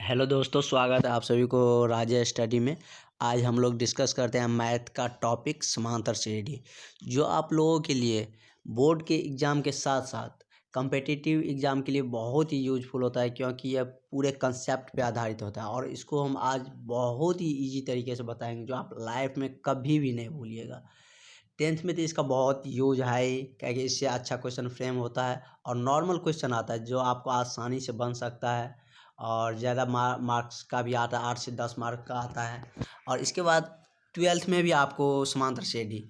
Hello दोस्तों, स्वागत है आप सभी को राजा स्टडी में। आज हम लोग डिस्कस करते हैं मैथ का टॉपिक समांतर श्रेणी, जो आप लोगों के लिए बोर्ड के एग्ज़ाम के साथ साथ कम्पिटिटिव एग्ज़ाम के लिए बहुत ही यूजफुल होता है, क्योंकि यह पूरे कंसेप्ट पे आधारित होता है। और इसको हम आज बहुत ही इजी तरीके से बताएंगे, जो आप लाइफ में कभी भी नहीं भूलिएगा। टेंथ में तो इसका बहुत यूज है ही, क्योंकि इससे अच्छा क्वेश्चन फ्रेम होता है और नॉर्मल क्वेश्चन आता है जो आपको आसानी से बन सकता है, और ज़्यादा मार्क्स का भी आता है, 8 से 10 मार्क का आता है। और इसके बाद ट्वेल्थ में भी आपको समांतर श्रेणी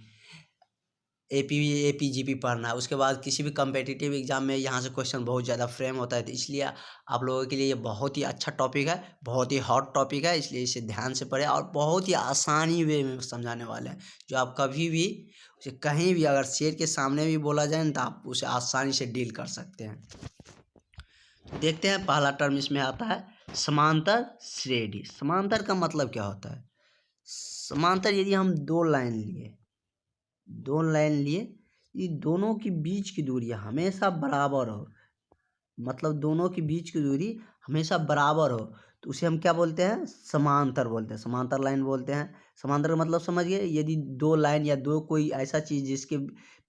एपीजीपी पढ़ना है। उसके बाद किसी भी कम्पिटिटिव एग्जाम में यहाँ से क्वेश्चन बहुत ज़्यादा फ्रेम होता है, तो इसलिए आप लोगों के लिए ये बहुत ही अच्छा टॉपिक है, बहुत ही हॉट टॉपिक है। इसलिए इसे ध्यान से पढ़ें और बहुत ही आसानी वे में समझाने वाले हैं, जो आप कभी भी उसे कहीं भी अगर शेर के सामने भी बोला जाए तो आप उसे आसानी से डील कर सकते हैं। देखते हैं, पहला टर्म इसमें आता है समांतर श्रेणी। समांतर का मतलब क्या होता है? समांतर, यदि हम दो लाइन लिए, ये दोनों के बीच की दूरी हमेशा बराबर हो, मतलब दोनों के बीच की दूरी हमेशा बराबर हो, तो उसे हम क्या बोलते हैं? समांतर बोलते हैं, समांतर लाइन बोलते हैं। समांतर का मतलब समझिए, यदि दो लाइन या दो कोई ऐसा चीज़ जिसके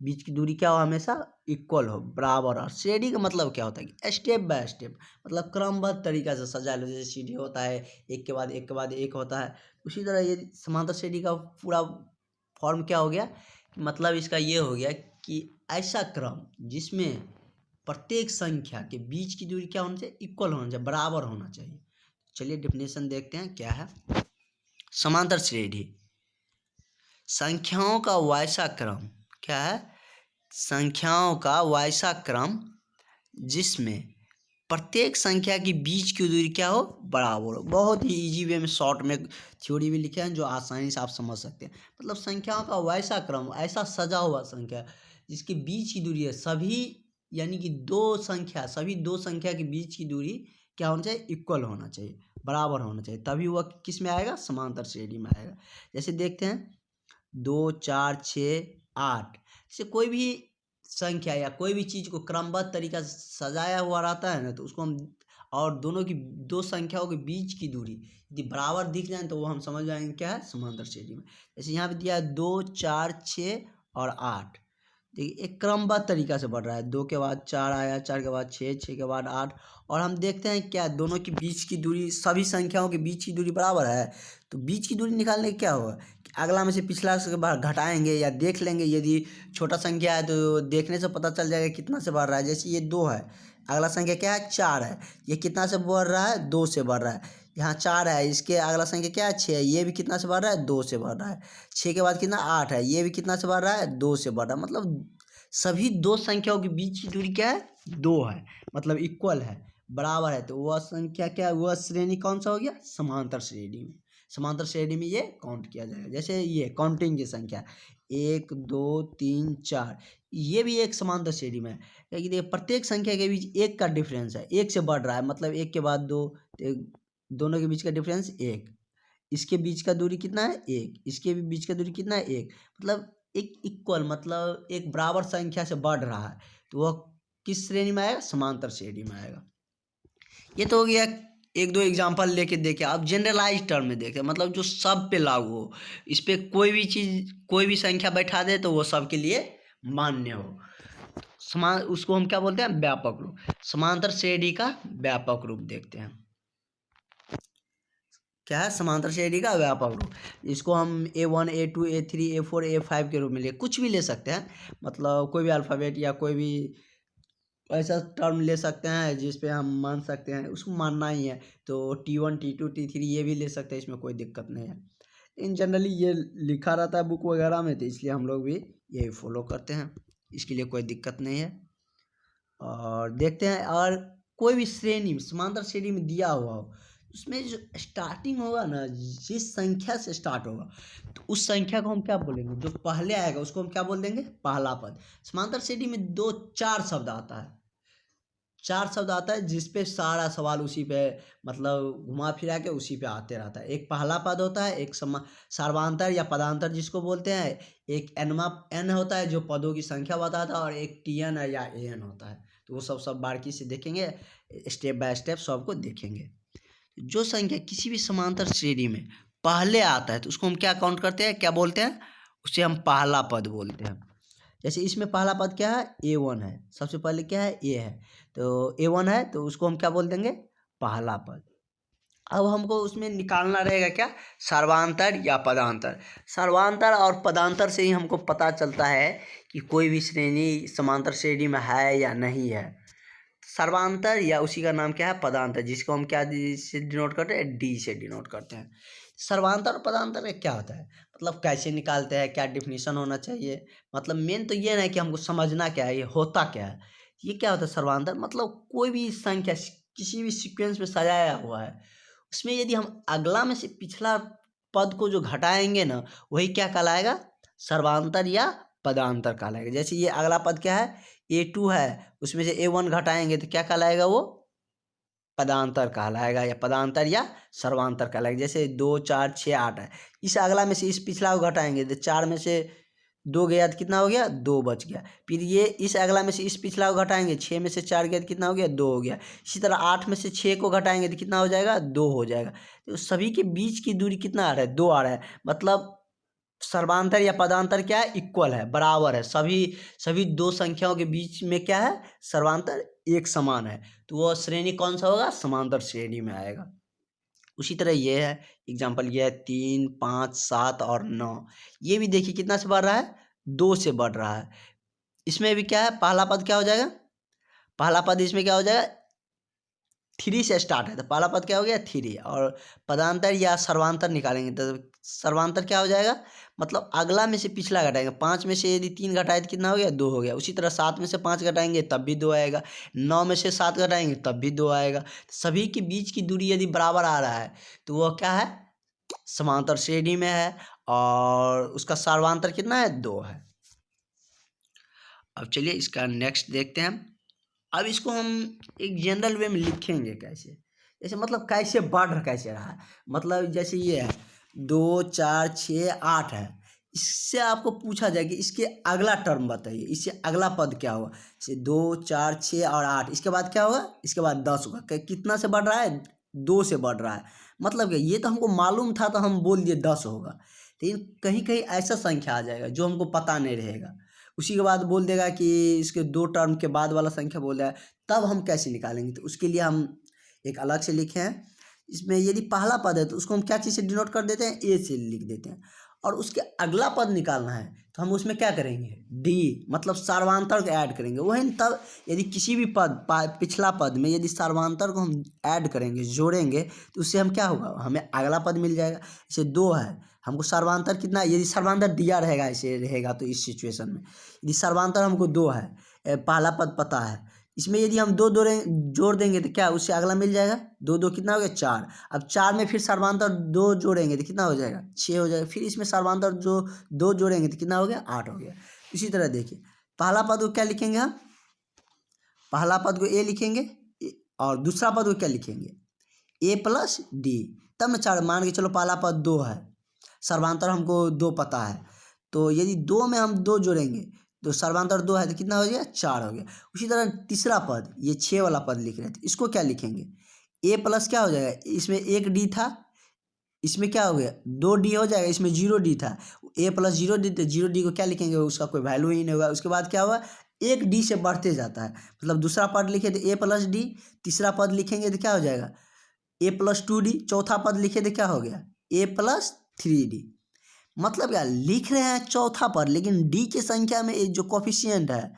बीच की दूरी क्या हो, हमेशा इक्वल हो, बराबर। और श्रेणी का मतलब क्या होता है कि स्टेप बाय स्टेप, मतलब क्रमबद्ध तरीका से सजा लो। जैसे सीढ़ी होता है, एक के बाद एक के बाद एक होता है, उसी तरह ये समांतर श्रेणी का पूरा फॉर्म क्या हो गया, मतलब इसका ये हो गया कि ऐसा क्रम जिसमें प्रत्येक संख्या के बीच की दूरी क्या होना चाहिए? इक्वल होना चाहिए, बराबर होना चाहिए। चलिए डेफिनेशन देखते हैं क्या है। समांतर श्रेणी संख्याओं का वैसा क्रम, क्या है? संख्याओं का वैसा क्रम जिसमें प्रत्येक संख्या के बीच की दूरी क्या हो? बराबर हो। बहुत ही इजी वे में, शॉर्ट में थ्योरी भी लिखे हैं जो आसानी से आप समझ सकते हैं। मतलब संख्याओं का वैसा क्रम, ऐसा सजा हुआ संख्या जिसके बीच की दूरी है सभी, यानी कि सभी दो संख्या के बीच की दूरी क्या होना चाहिए? इक्वल होना चाहिए, बराबर होना चाहिए, तभी वह किस में आएगा? समांतर श्रेणी में आएगा। जैसे देखते हैं, 2, 4, 6, 8 से कोई भी संख्या या कोई भी चीज़ को क्रमबद्ध तरीका से सजाया हुआ रहता है ना, तो उसको हम, और दोनों की दो संख्याओं के बीच की दूरी यदि बराबर दिख जाए तो वो हम समझ जाएंगे क्या है? समांतर श्रेणी में। जैसे यहाँ पे दिया है 2, 4, 6 और 8। देखिए, एक क्रमबद्ध तरीका से बढ़ रहा है, 2 के बाद 4 आया, 4 के बाद 6, 6 के बाद 8। और हम देखते हैं क्या दोनों के बीच की दूरी, सभी संख्याओं के बीच की दूरी बराबर है, तो बीच की दूरी निकालने क्या होगा कि अगला में से पिछला से बार घटाएंगे या देख लेंगे। यदि छोटा संख्या है तो देखने से पता चल जाएगा कितना से बढ़ रहा है। जैसे ये 2 है, अगला संख्या क्या है? 4 है, ये कितना से बढ़ रहा है? 2 से बढ़ रहा है। यहाँ 4 है, इसके अगला संख्या क्या है? 6 है, ये भी कितना से बढ़ रहा है? 2 से बढ़ रहा है। 6 के बाद कितना? 8 है, ये भी कितना से बढ़ रहा है? 2 से बढ़ रहा है। मतलब सभी दो संख्याओं के बीच की दूरी क्या है? 2 है, मतलब इक्वल है, बराबर है। तो वह संख्या क्या है? वह श्रेणी कौन सा हो गया? समांतर श्रेणी में। समांतर श्रेणी में ये काउंट किया जाएगा। जैसे ये काउंटिंग की संख्या 1, 2, 3, 4, ये भी एक समांतर श्रेणी में है, क्योंकि देखिए प्रत्येक संख्या के बीच 1 का डिफरेंस है, 1 से बढ़ रहा है, मतलब 1 के बाद 2, दोनों के बीच का डिफरेंस 1। इसके बीच का दूरी कितना है? 1। इसके भी बीच का दूरी कितना है? 1। मतलब एक इक्वल, मतलब एक बराबर संख्या से बढ़ रहा है, तो वह किस श्रेणी में आएगा? समांतर श्रेणी में आएगा। ये तो हो गया एक दो एग्जांपल लेके देखे। आप जनरलाइज टर्म में देखें, मतलब जो सब पे लागू हो, इस पे कोई भी चीज़, कोई भी संख्या बैठा दे तो वो सबके लिए मान्य हो। उसको हम क्या बोलते हैं? व्यापक रूप। समांतर श्रेणी का व्यापक रूप देखते हैं, क्या है? समांतर श्रेणी का व्यापक रूप। इसको हम A1, A2, A3, A4, A5 के रूप में कुछ भी ले सकते हैं, मतलब कोई भी अल्फ़ाबेट या कोई भी ऐसा टर्म ले सकते हैं जिस पे हम मान सकते हैं, उसको मानना ही है। तो T1, T2, T3 ये भी ले सकते हैं, इसमें कोई दिक्कत नहीं है। इन जनरली ये लिखा रहता है बुक वगैरह में, तो इसलिए हम लोग भी यही फॉलो करते हैं, इसके लिए कोई दिक्कत नहीं है। और देखते हैं, और कोई भी श्रेणी समांतर श्रेणी में दिया हुआ हो, उसमें जो स्टार्टिंग होगा ना, जिस संख्या से स्टार्ट होगा, तो उस संख्या को हम क्या बोलेंगे? जो पहले आएगा उसको हम क्या बोल देंगे? पहला पद। समांतर श्रेणी में 4 शब्द आता है, 4 शब्द आता है, जिस पे सारा सवाल उसी पे, मतलब घुमा फिरा के उसी पे आते रहता है। एक पहला पद होता है, एक सर्वांतर या पदांतर जिसको बोलते हैं, एक एन होता है जो पदों की संख्या बताता है, और एक टीएन या एन होता है। तो वो सब बारीकी से देखेंगे, स्टेप बाय स्टेप सबको देखेंगे। जो संख्या किसी भी समांतर श्रेणी में पहले आता है तो उसको हम क्या काउंट करते हैं, क्या बोलते हैं, उसे हम पहला पद बोलते हैं। जैसे इसमें पहला पद क्या है, A1 है, सबसे पहले क्या है, A है, तो A1 है तो उसको हम क्या बोल देंगे, पहला पद। अब हमको उसमें निकालना रहेगा क्या, सर्वांतर या पदांतर। सर्वांतर और पदांतर से ही हमको पता चलता है कि कोई भी श्रेणी समांतर श्रेणी में है या नहीं है। सर्वांतर या उसी का नाम क्या है, पदांतर, जिसको हम क्या से डिनोट करते हैं, डी से डिनोट करते हैं। सर्वांतर और पदांतर में क्या होता है, मतलब कैसे निकालते हैं, क्या डिफिनीशन होना चाहिए, मतलब मेन तो ये नहीं कि हमको समझना क्या है, ये होता क्या है। ये क्या होता है सर्वांतर, मतलब कोई भी संख्या किसी भी सीक्वेंस में सजाया हुआ है, उसमें यदि हम अगला में से पिछला पद को जो घटाएंगे ना, वही क्या कहलाएगा, सर्वांतर या पदांतर कहलाएगा। जैसे ये अगला पद क्या है, A2 है, उसमें से A1 घटाएंगे तो क्या कहलाएगा, वो पदांतर कहलाएगा, या पदांतर या सर्वांतर कहलाएगा। जैसे 2 4 6 8 है, इस अगला में से इस पिछला को घटाएंगे तो 4 में से 2 गया तो कितना हो गया, 2 बच गया। फिर ये इस अगला में से इस पिछला को घटाएंगे, 6 में से 4 गया तो कितना हो गया, 2 हो गया। इसी तरह 8 में से 6 को घटाएंगे तो कितना हो जाएगा, 2 हो जाएगा। तो सभी के बीच की दूरी कितना आ रहा है, 2 आ रहा है, मतलब सर्वांतर या पदांतर क्या है, इक्वल है, बराबर है। सभी दो संख्याओं के बीच में क्या है, सर्वांतर एक समान है, तो वह श्रेणी कौन सा होगा, समांतर श्रेणी में आएगा। उसी तरह ये है एग्जाम्पल, ये है 3 5 7 और 9। ये भी देखिए कितना से बढ़ रहा है, 2 से बढ़ रहा है। इसमें भी क्या है, पहला पद क्या हो जाएगा, पहला पद इसमें क्या हो जाएगा, 3 से स्टार्ट है तो पहला पद क्या हो गया, 3। और पदांतर या सर्वांतर निकालेंगे तो सर्वांतर क्या हो जाएगा, मतलब अगला में से पिछला घटाएंगे। 5 में से यदि 3 घटाए तो कितना हो गया, 2 हो गया। उसी तरह 7 में से 5 घटाएंगे तब भी 2 आएगा, 9 में से 7 घटाएंगे तब भी 2 आएगा। सभी के बीच की दूरी यदि बराबर आ रहा है तो वह क्या है, समांतर श्रेणी में है, और उसका सर्वांतर कितना है, 2 है। अब चलिए इसका नेक्स्ट देखते हैं। अब इसको हम एक जनरल वे में लिखेंगे कैसे, जैसे मतलब कैसे बढ़ कैसे रहा है, मतलब जैसे ये है 2 4 6 8 है, इससे आपको पूछा जाए कि इसके अगला टर्म बताइए, इससे अगला पद क्या होगा। जैसे 2 4 6 और 8, इसके बाद क्या होगा, इसके बाद 10 होगा। कितना से बढ़ रहा है, 2 से बढ़ रहा है। मतलब क्या, ये तो हमको मालूम था तो हम बोल दिए 10 होगा, लेकिन कहीं कहीं ऐसा संख्या आ जाएगा जो हमको पता नहीं रहेगा, उसी के बाद बोल देगा कि इसके 2 टर्म के बाद वाला संख्या बोल रहा है, तब हम कैसे निकालेंगे। तो उसके लिए हम एक अलग से लिखे हैं। इसमें यदि पहला पद है तो उसको हम क्या चीज़ से डिनोट कर देते हैं, ए से लिख देते हैं। और उसके अगला पद निकालना है तो हम उसमें क्या करेंगे, डी, मतलब सर्वांतर को ऐड करेंगे। वही तब यदि किसी भी पिछला पद में यदि सर्वांतर को हम ऐड करेंगे, जोड़ेंगे, तो उससे हम क्या होगा, हमें अगला पद मिल जाएगा। जैसे 2 है, हमको सर्वांतर कितना, यदि सर्वांतर दिया रहेगा, ऐसे रहेगा तो इस सिचुएशन में यदि सर्वांतर हमको 2 है, पहला पद पता है, इसमें यदि हम 2 जोड़ देंगे तो क्या उससे अगला मिल जाएगा, 2 2 कितना हो गया, 4। अब 4 में फिर सर्वांतर 2 जोड़ेंगे तो कितना हो जाएगा, 6 हो जाएगा। फिर इसमें सर्वांतर जो 2 जोड़ेंगे तो कितना हो गया, 8 हो गया। इसी तरह देखिए पहला पद को क्या लिखेंगे हम, पहला पद को ए लिखेंगे, और दूसरा पद को क्या लिखेंगे, ए प्लस डी। तब ना 4, मान के चलो पहला पद 2 है, सर्वांतर हमको 2 पता है, तो यदि 2 में हम 2 जोड़ेंगे तो सर्वांतर 2 है तो कितना हो गया, 4 हो गया। उसी तरह तीसरा पद, ये 6 वाला पद लिख रहे थे, इसको क्या लिखेंगे, ए प्लस क्या हो जाएगा, इसमें 1 डी था, इसमें क्या हो गया, 2 डी हो जाएगा, इसमें 0 डी था, ए प्लस 0 डी, तो 0 डी को क्या लिखेंगे, उसका कोई वैल्यू ही नहीं होगा। उसके बाद क्या हुआ, 1 डी से बढ़ते जाता है, मतलब दूसरा पद लिखे तो ए प्लस डी, तीसरा पद लिखेंगे तो क्या हो जाएगा, ए प्लस 2 डी, चौथा पद लिखे तो क्या हो गया, ए प्लस 3 डी। मतलब क्या लिख रहे हैं चौथा पद, लेकिन डी की संख्या में जो कोफिशिएंट है,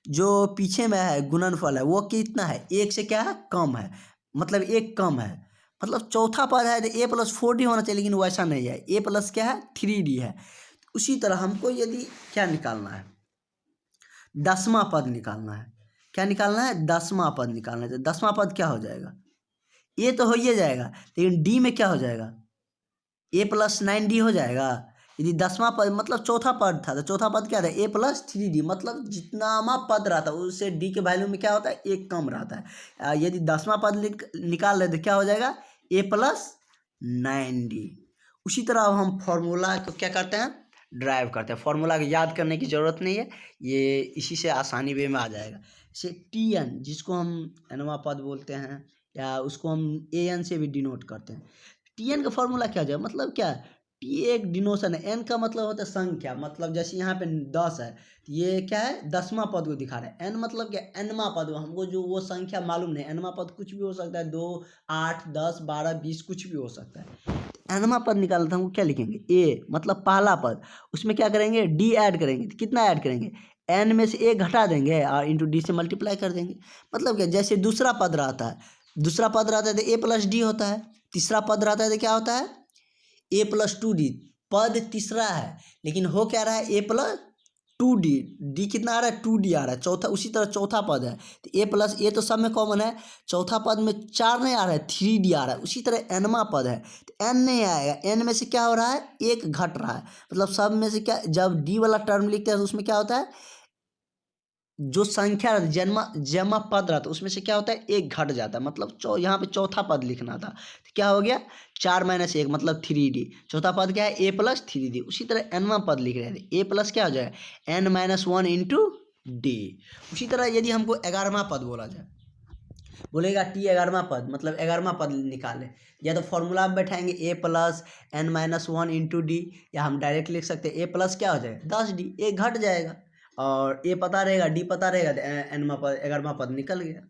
जो पीछे में है गुणनफल है, वो कितना है, 1 से क्या है, कम है, मतलब 1 कम है। मतलब चौथा पद है तो ए प्लस 4 डी होना चाहिए, लेकिन वैसा नहीं है, ए प्लस क्या है, 3 डी है। उसी तरह हमको यदि क्या निकालना है, 10वां पद निकालना है। क्या निकालना है, 10वां पद निकालना है। तो 10वां पद क्या हो जाएगा, ए तो हो ही जाएगा, लेकिन डी में क्या हो जाएगा, ए प्लस 9 डी हो जाएगा। यदि 10वां पद मतलब चौथा पद था तो चौथा पद क्या था, ए प्लस 3 डी, मतलब जितना पद रहता है उससे डी के वैल्यू में क्या होता है, 1 कम रहता है। यदि 10वां पद निकाल रहे तो क्या हो जाएगा, ए प्लस 9 डी। उसी तरह अब हम फॉर्मूला को क्या करते हैं, ड्राइव करते हैं। फॉर्मूला को याद करने की ज़रूरत नहीं है, ये इसी से आसानी वे में आ जाएगा। जैसे टी एन, जिसको हम एनवा पद बोलते हैं या उसको हम AN से भी डिनोट करते हैं। TN का फॉर्मूला क्या हो जाएगा, मतलब क्या, T एक डिनोशन है, N का मतलब होता है संख्या, मतलब जैसे यहाँ पे 10 है, तो ये क्या है, 10वां पद को दिखा रहा है। N मतलब क्या, Nवां पद, हमको जो वो संख्या मालूम नहीं, Nवां पद कुछ भी हो सकता है, 2, 8, 10, 12, 20 कुछ भी हो सकता है। Nवां पद निकालना था, हमको क्या लिखेंगे, A मतलब पहला पद, उसमें क्या करेंगे, D ऐड करेंगे, तो कितना ऐड करेंगे, N में से A घटा देंगे और इंटू D से मल्टीप्लाई कर देंगे। मतलब क्या, जैसे दूसरा पद रहता है, दूसरा पद रहता है तो A प्लस D होता है, तीसरा पद रहता है तो क्या होता है, A+2D। पद तीसरा है लेकिन हो क्या रहा है, A+2D, D कितना आ रहा है, 2D आ रहा है, चौथा, उसी तरह चौथा पद है तो A तो सब में कॉमन है, चौथा पद में 4 नहीं आ रहा है, 3D आ रहा है। उसी तरह Nवां पद है तो N नहीं आएगा, N में से क्या हो रहा है, एक घट रहा है, मतलब सब में से क्या, जब D वाला टर्म लिखते हैं तो उसमें क्या होता है, जो संख्या जमा पद रहा था उसमें से क्या होता है, एक घट जाता है, मतलब यहाँ पे चौथा पद लिखना था तो क्या हो गया, 4 - 1 मतलब 3D। चौथा पद क्या है, A+3D। उसी तरह Nवां पद लिख रहे थे, A प्लस क्या हो जाएगा, N-1 इंटू D। उसी तरह यदि हमको 11वां पद बोला जाए, बोलेगा T 11वां पद, मतलब 11वां पद निकाले, या तो फॉर्मूला में बैठाएंगे A+N-1 इंटू D, या हम डायरेक्ट लिख सकते हैं A प्लस क्या हो जाएगा, 10D, एक घट जाएगा और A पता रहेगा, D पता रहेगा तो Nवां पद 11वां पद निकल गया।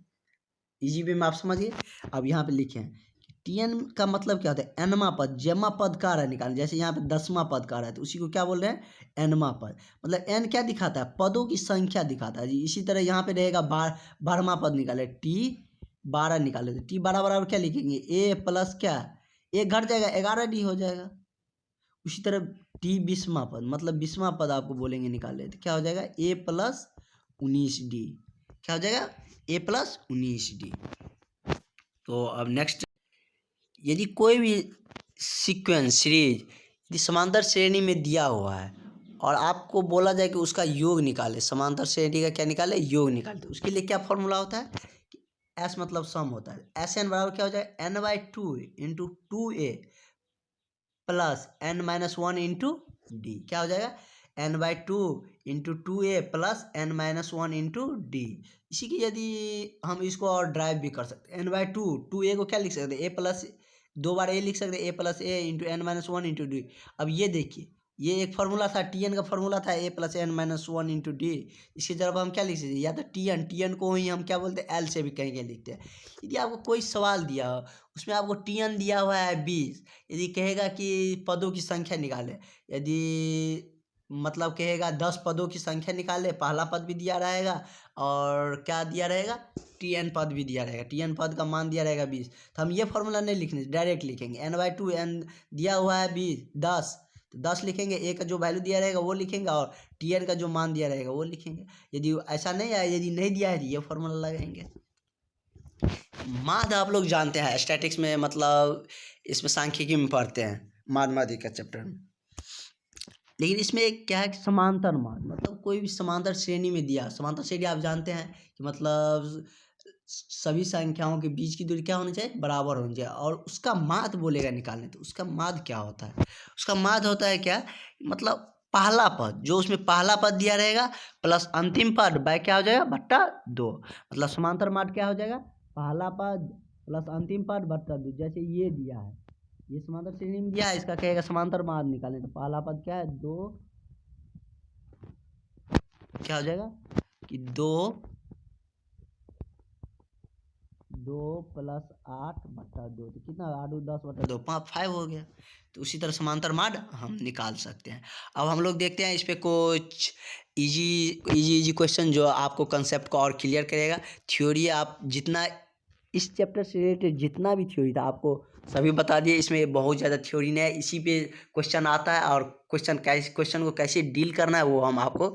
इजी वे में आप समझिए। अब यहाँ पे लिखे हैं TN का मतलब क्या होता है, Nवां पद, जमा पद का रहा है निकाल, जैसे यहाँ पे 10वां पद का रहा है तो उसी को क्या बोल रहे हैं, Nवां पद। मतलब N क्या दिखाता है, पदों की संख्या दिखाता है जी। इसी तरह यहाँ पे रहेगा 12वां पद निकाले, T12 निकाले तो T12 बराबर क्या लिखेंगे, A प्लस क्या, एक घट जाएगा, 11D हो जाएगा। उसी तरह T20वां पद, मतलब 20वां पद आपको बोलेंगे निकाले तो क्या हो जाएगा, A+19D, क्या हो जाएगा, A+19D। तो अब नेक्स्ट, यदि कोई भी सीक्वेंस सीरीज यदि समांतर श्रेणी में दिया हुआ है और आपको बोला जाए कि उसका योग निकाले, समांतर श्रेणी का क्या निकाले, योग निकाले, तो उसके लिए क्या फॉर्मूला होता है, S मतलब सम होता है, SN बराबर क्या हो जाएगा, N/2 into 2A plus N-1 into D, क्या हो जाएगा, N/2 into 2A plus N-1 into D। इसी की यदि हम इसको और ड्राइव भी कर सकते हैं, N/2 2A को क्या लिख सकते हैं, A प्लस, 2 बार A लिख सकते हैं, A plus A into N-1 into D। अब ये देखिए, ये एक फार्मूला था, TN का फार्मूला था A plus N-1 into D। इसकी जगह हम क्या लिख सकते हैं, या तो TN को ही हम क्या बोलते हैं, L से भी कहीं कहीं लिखते हैं। यदि आपको कोई सवाल दिया हो, उसमें आपको TN दिया हुआ है 20, यदि कहेगा कि पदों की संख्या निकाले, यदि मतलब कहेगा 10 पदों की संख्या निकाले, पहला पद भी दिया रहेगा और क्या दिया रहेगा, TN पद भी दिया रहेगा, TN पद का मान दिया रहेगा 20, तो हम ये फॉर्मूला नहीं लिखने, डायरेक्ट लिखेंगे N/2, N दिया हुआ है 20, 10 तो 10 लिखेंगे, A का जो वैल्यू दिया रहेगा वो लिखेंगे और TN का जो मान दिया रहेगा वो लिखेंगे। यदि ऐसा नहीं है, यदि नहीं दिया है तो ये फॉर्मूला लगाएंगे। माध आप लोग जानते हैं स्टैटिक्स में, मतलब इसमें सांख्यिकी में पढ़ते हैं, माध्यमिक का चैप्टर में। लेकिन इसमें एक क्या है कि समांतर माद, मतलब कोई भी समांतर श्रेणी में दिया, समांतर श्रेणी आप जानते हैं कि मतलब सभी संख्याओं के बीच की दूरी क्या होनी चाहिए, बराबर होनी चाहिए, और उसका माद बोलेगा निकालने, तो उसका माद क्या होता है, उसका माद होता है क्या, मतलब पहला पद, जो उसमें पहला पद दिया रहेगा प्लस अंतिम पद बाय क्या हो जाएगा, बट्टा 2, मतलब समांतर माद क्या हो जाएगा, पहला पद प्लस अंतिम पद बट्टा 2। जैसे ये दिया है, ये समांतर श्रेणी में दिया है, इसका कहेगा समांतर माद निकालें, तो पहला पद क्या है, 2, क्या हो जाएगा कि 2 प्लस 8 बट्टा 2, तो कितना, 8 10 बट्टा 2, 5 हो गया। तो उसी तरह समांतर माड हम निकाल सकते हैं। अब हम लोग देखते हैं इस पे कुछ इजी क्वेश्चन जो आपको कंसेप्ट को और क्लियर करेगा। थ्योरी आप जितना इस चैप्टर से रिलेटेड जितना भी थ्योरी था आपको सभी बता दिए, इसमें बहुत ज़्यादा थ्योरी नहीं है, इसी पे क्वेश्चन आता है और क्वेश्चन को कैसे डील करना है वो हम आपको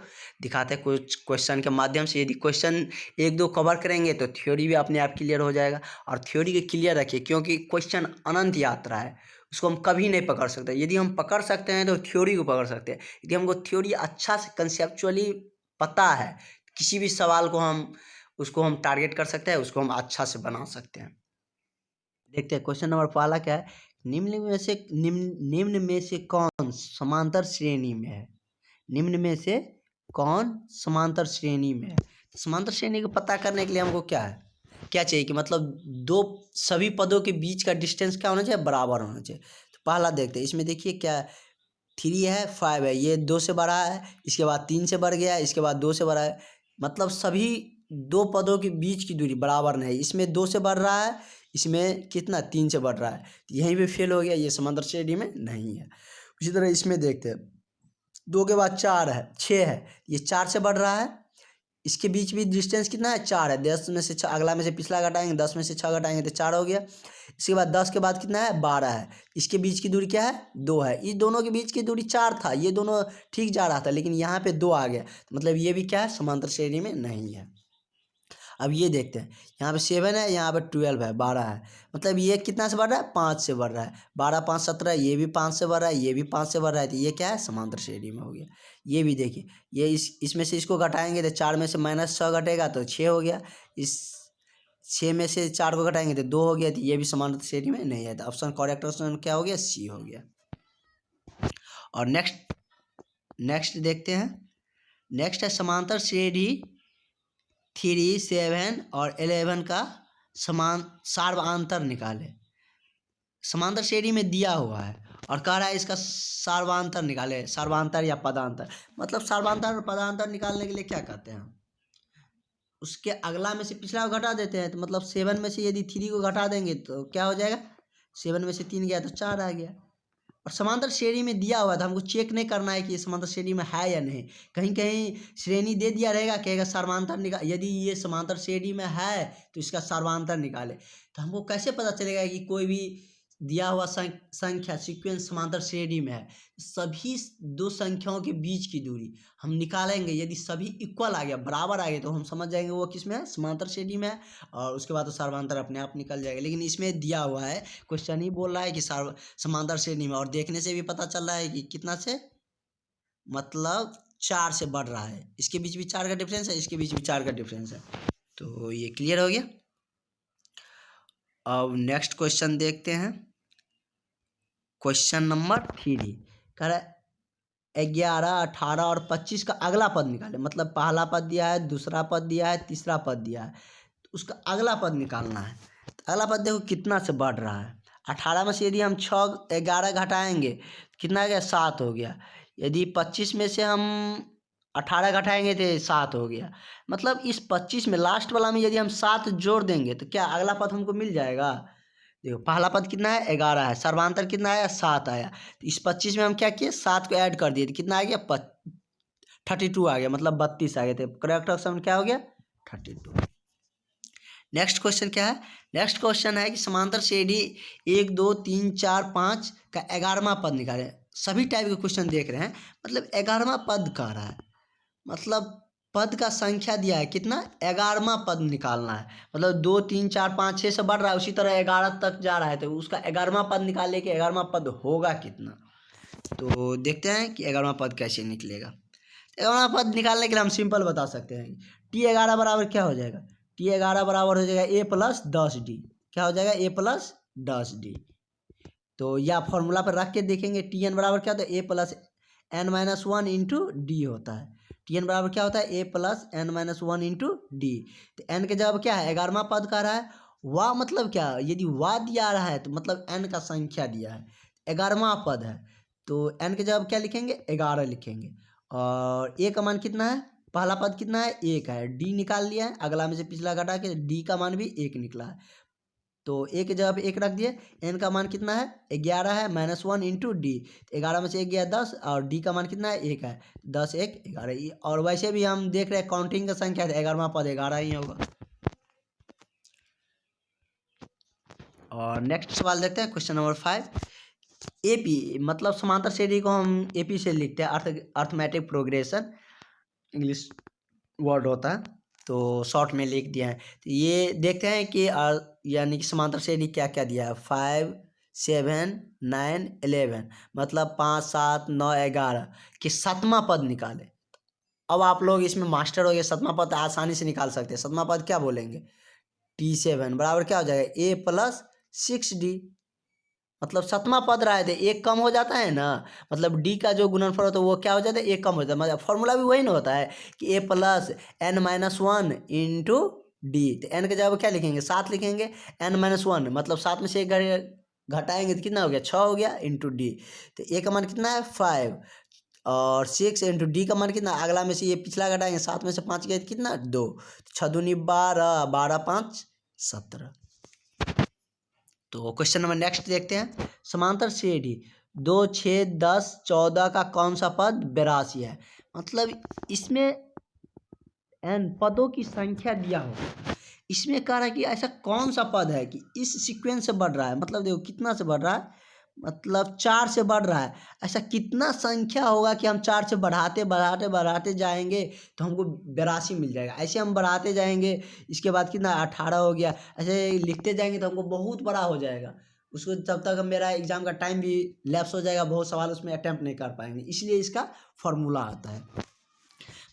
दिखाते हैं कुछ क्वेश्चन के माध्यम से। यदि क्वेश्चन 1-2 कवर करेंगे तो थ्योरी भी अपने आप क्लियर हो जाएगा। और थ्योरी को क्लियर रखिए क्योंकि क्वेश्चन अनंत यात्रा है, उसको हम कभी नहीं पकड़ सकते। यदि हम पकड़ सकते हैं तो थ्योरी को पकड़ सकते हैं। यदि हमको थ्योरी अच्छा से कंसेप्चुअली पता है, किसी भी सवाल को हम उसको हम टारगेट कर सकते हैं, उसको हम अच्छा से बना सकते हैं। देखते हैं क्वेश्चन नंबर पहला क्या है, निम्न में से कौन समांतर श्रेणी में है, निम्न में से कौन समांतर श्रेणी में है। समांतर श्रेणी को पता करने के लिए हमको क्या है, क्या चाहिए कि मतलब दो सभी पदों के बीच का डिस्टेंस क्या होना चाहिए, बराबर होना चाहिए। तो पहला देखते हैं, इसमें देखिए क्या 3 है 5 है, ये 2 से बड़ा है, इसके बाद 3 से बढ़ गया, इसके बाद 2 से बड़ा है, मतलब सभी दो पदों के बीच की दूरी बराबर नहीं। इसमें 2 से बढ़ रहा है, इसमें कितना 3 से बढ़ रहा है, तो यहीं पे फेल हो गया, ये समांतर श्रेणी में नहीं है। उसी तरह इसमें देखते हैं, 2 के बाद 4 है 6 है, ये 4 से बढ़ रहा है, इसके बीच भी डिस्टेंस कितना है 4 है, 10 में से 6 अगला में से पिछला घटाएंगे, 10 में से 6 घटाएंगे तो 4 हो गया। इसके बाद 10 के बाद कितना है 12 है, इसके बीच की दूरी क्या है 2 है, इस दोनों के बीच की दूरी 4 था, ये दोनों ठीक जा रहा था, लेकिन यहाँ पे 2 आ गया, तो मतलब ये भी क्या है, समांतर श्रेणी में नहीं है। अब ये देखते हैं, यहाँ पे 7 है, यहाँ पे 12 है, 12 है, मतलब ये कितना से बढ़ रहा है 5 से बढ़ रहा है, 12 5 17, ये भी 5 से बढ़ रहा है, ये भी 5 से बढ़ रहा है, तो ये क्या है, समांतर श्रेणी में हो गया। ये भी देखिए, ये इसमें से इसको घटाएंगे तो 4 में से -6 घटेगा तो 6 हो गया, इस 6 में से 4 को घटाएंगे तो 2 हो गया, तो ये भी समांतर श्रेणी में नहीं है। तो ऑप्शन करेक्ट ऑप्शन क्या हो गया, सी हो गया। और नेक्स्ट देखते हैं, नेक्स्ट है समांतर श्रेणी 3 7 और 11 का सार्वआंतर निकाले। समांतर श्रेणी में दिया हुआ है और कह रहा है इसका सार्वआंतर निकाले, सार्वआंतर या पदांतर। मतलब सार्वआंतर और पदांतर निकालने के लिए क्या करते हैं, उसके अगला में से पिछला को घटा देते हैं, तो मतलब 7 में से यदि 3 को घटा देंगे तो क्या हो जाएगा, 7 में से 3 गया तो 4 आ गया। और समांतर श्रेणी में दिया हुआ था, हमको चेक नहीं करना है कि ये समांतर श्रेणी में है या नहीं। कहीं कहीं श्रेणी दे दिया रहेगा, कहेगा सर्वांतर निकाल, यदि ये समांतर श्रेणी में है तो इसका सर्वांतर निकाले। तो हमको कैसे पता चलेगा कि कोई भी दिया हुआ संख्या सीक्वेंस समांतर श्रेणी में है। सभी दो संख्याओं के बीच की दूरी हम निकालेंगे, यदि सभी इक्वल आ गया, बराबर आ गया, तो हम समझ जाएंगे वो किस में है, समांतर श्रेणी में है, और उसके बाद तो सर्वांतर अपने आप निकल जाएगा। लेकिन इसमें दिया हुआ है, क्वेश्चन ही बोल रहा है कि समांतर श्रेणी में, और देखने से भी पता चल रहा है कि कितना से, मतलब 4 से बढ़ रहा है, इसके बीच भी 4 का डिफरेंस है, इसके बीच भी 4 का डिफरेंस है। तो ये क्लियर हो गया। अब नेक्स्ट क्वेश्चन देखते हैं, क्वेश्चन नंबर 3 कह रहा है 11 18 और 25 का अगला पद निकाले। मतलब पहला पद दिया है, दूसरा पद दिया है, तीसरा पद दिया है, तो उसका अगला पद निकालना है। तो अगला पद देखो कितना से बढ़ रहा है। 18 में से यदि हम 11 घटाएंगे कितना आ गया, 7 हो गया। यदि 25 में से हम 18 घटाएंगे तो 7 हो गया। मतलब इस 25 में लास्ट वाला में यदि हम 7 जोड़ देंगे तो क्या अगला पद हमको मिल जाएगा। देखो पहला पद कितना है 11 है, सर्वांतर कितना आया 7 आया, तो इस 25 में हम क्या किए 7 को ऐड कर दिए, तो कितना आ गया 32 आ गया, मतलब 32 आ गए थे। करेक्ट ऑप्शन क्या हो गया 32। नेक्स्ट क्वेश्चन क्या है, नेक्स्ट क्वेश्चन है कि समांतर श्रेणी 1 2 3 4 5 का 11वां पद निकाले। सभी टाइप के क्वेश्चन देख रहे हैं, मतलब 11वां पद कह रहा है, मतलब पद का संख्या दिया है कितना, 11वां पद निकालना है। मतलब 2 3 4 5 6 से बढ़ रहा है, उसी तरह 11 तक जा रहा है, तो उसका 11वां पद निकालने के 11वां पद होगा कितना। तो देखते हैं कि 11वां पद कैसे निकलेगा। 11वां पद निकालने के लिए हम सिंपल बता सकते हैं, T11 बराबर क्या हो जाएगा, T11 बराबर हो जाएगा A + 10D। क्या हो जाएगा A + 10D। तो या फॉर्मूला पर रख के देखेंगे, Tn बराबर क्या होता है A + n-1 इंटू डी होता है। Tn बराबर क्या होता है A + n-1 इंटू डी। तो n के जवाब क्या है 11वां पद कह रहा है। वाह मतलब क्या, यदि वाह दिया रहा है तो मतलब n का संख्या दिया है, 11वां पद है, तो n के जवाब क्या लिखेंगे 11 लिखेंगे। और a का मान कितना है, पहला पद कितना है 1 है, d निकाल लिया है, अगला में से पिछला घटा के d का मान भी 1 निकला है, तो a के जगह पे 1 रख दिए। n का मान कितना है 11 है, -1 इंटू डी, 11 में से 1 गया 10, और d का मान कितना है 1 है, 10 1 11। और वैसे भी हम देख रहे हैं काउंटिंग का संख्या है, 11वां पद 11 ही होगा। और नेक्स्ट सवाल देखते हैं, क्वेश्चन नंबर 5। AP मतलब समांतर श्रेणी को हम AP से लिखते हैं, अर्थमेटिक प्रोग्रेशन इंग्लिश वर्ड होता है, तो शॉर्ट में लिख दिया है। तो ये देखते हैं कि यानी कि समांतर श्रेणी क्या क्या दिया है, 5 7 9 11, मतलब 5 7 9 11 कि 7वां पद निकाले। अब आप लोग इसमें मास्टर हो गए, 7वां पद आसानी से निकाल सकते हैं। 7वां पद क्या बोलेंगे, T7 बराबर क्या हो जाएगा A + 6D। मतलब 7वां पद रहा है तो 1 कम हो जाता है ना, मतलब d का जो गुणनफल होता है वो क्या हो जाता है 1 कम हो जाता है। मतलब फॉर्मूला भी वही ना होता है कि A + n-1 इंटू डी। तो एन के जगह क्या लिखेंगे, 7 लिखेंगे। n-1 मतलब 7 में से एक घटाएंगे तो कितना हो गया, 6 हो गया, इंटू डी। तो ए का मान कितना है 5 और 6 इंटू डी का मान कितना, अगला में से ये पिछला घटाएंगे, 7 में से 5 गया तो कितना 2, 6 दूनी 12, 12 5 17। तो क्वेश्चन नंबर नेक्स्ट देखते हैं। समांतर श्रेणी 2 6 10 14 का कौन सा पद 82 है। मतलब इसमें n पदों की संख्या दिया हो, इसमें कह रहा है कि ऐसा कौन सा पद है कि इस सीक्वेंस से बढ़ रहा है। मतलब देखो कितना से बढ़ रहा है, मतलब 4 से बढ़ रहा है। ऐसा कितना संख्या होगा कि हम 4 से बढ़ाते बढ़ाते बढ़ाते जाएंगे तो हमको 82 मिल जाएगा। ऐसे हम बढ़ाते जाएंगे, इसके बाद कितना 18 हो गया, ऐसे लिखते जाएंगे तो हमको बहुत बड़ा हो जाएगा। उसको तब तक मेरा एग्जाम का टाइम भी लैप्स हो जाएगा, बहुत सवाल उसमें अटेम्प्ट नहीं कर पाएंगे, इसलिए इसका फॉर्मूला आता है।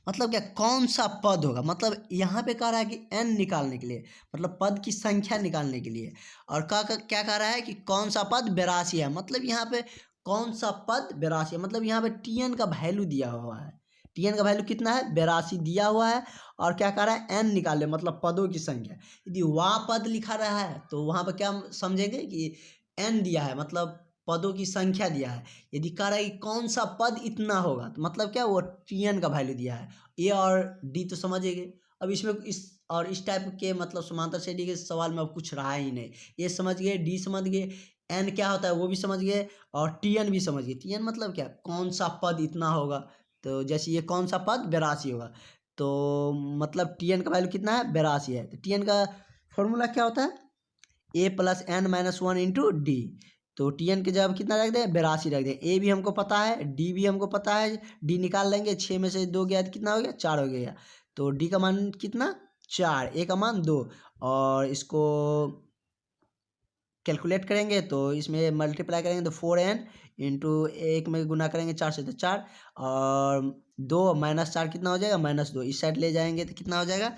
मतलब क्या, कौन सा पद होगा, मतलब यहाँ पे कह रहा है कि n निकालने के लिए, मतलब पद की संख्या निकालने के लिए। और क्या कह रहा है कि कौन सा पद 82 है। मतलब यहाँ पे कौन सा पद 82 है, मतलब यहाँ पे tn का वैल्यू दिया हुआ है। tn का वैल्यू कितना है 82 दिया हुआ है। और क्या कह रहा है n निकाले, मतलब पदों की संख्या। यदि वहाँ पद लिखा रहा है तो वहाँ पर क्या समझेंगे कि n दिया है, मतलब पदों की संख्या दिया है। यदि कह रहा है कि कौन सा पद इतना होगा तो मतलब क्या, वो tn का वैल्यू दिया है। ए और डी तो समझेंगे। अब इसमें इस टाइप के मतलब समांतर श्रेणी के सवाल में अब कुछ रहा ही नहीं। ए समझ गए, डी समझ गए, एन क्या होता है वो भी समझ गए, और टीएन भी समझ गए। टीएन मतलब क्या, कौन सा पद इतना होगा। तो जैसे ये कौन सा पद 82 होगा, तो मतलब टीएन का वैल्यू कितना है 82 है। तो टीएन का फॉर्मूला क्या होता है, A plus N minus 1 into D. तो टीएन के जवाब कितना रख दें 82 रख दें। ए भी हमको पता है, डी भी हमको पता है, डी निकाल लेंगे, 6 में से 2 गया तो कितना हो गया 4 हो गया। तो डी का मान कितना 4, ए का मान 2, और इसको कैलकुलेट करेंगे तो इसमें मल्टीप्लाई करेंगे तो 4n इंटू 1 में गुना करेंगे 4 से तो 4, और 2 माइनस 4 कितना हो जाएगा -2। इस साइड ले जाएंगे तो कितना हो जाएगा,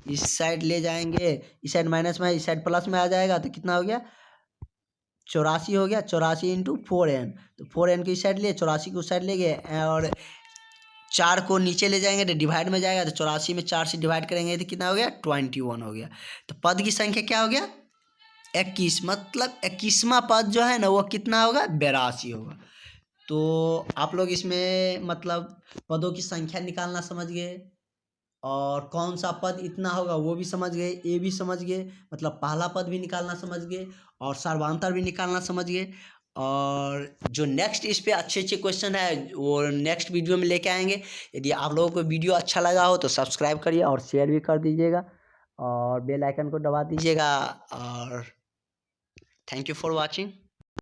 इस साइड ले जाएंगे, इस साइड माइनस में है, इस साइड प्लस में आ जाएगा तो कितना हो गया 84 हो गया। 84 इंटू 4n, तो 4n की साइड लिए 84 को उस साइड ले गए, और 4 को नीचे ले जाएंगे तो डिवाइड में जाएगा, तो 84 में 4 से डिवाइड करेंगे तो कितना हो गया 21 हो गया। तो पद की संख्या क्या हो गया 21, मतलब 21वां पद जो है ना वो कितना होगा 82 होगा। तो आप लोग इसमें मतलब पदों की संख्या निकालना समझ गए, और कौन सा पद इतना होगा वो भी समझ गए, ए भी समझ गए, मतलब पहला पद भी निकालना समझ गए, और सर्वांतर भी निकालना समझ गए। और जो नेक्स्ट इस पे अच्छे अच्छे क्वेश्चन है वो नेक्स्ट वीडियो में लेके आएंगे। यदि आप लोगों को वीडियो अच्छा लगा हो तो सब्सक्राइब करिए और शेयर भी कर दीजिएगा, और बेल आइकन को दबा दीजिएगा, और थैंक यू फॉर वॉचिंग।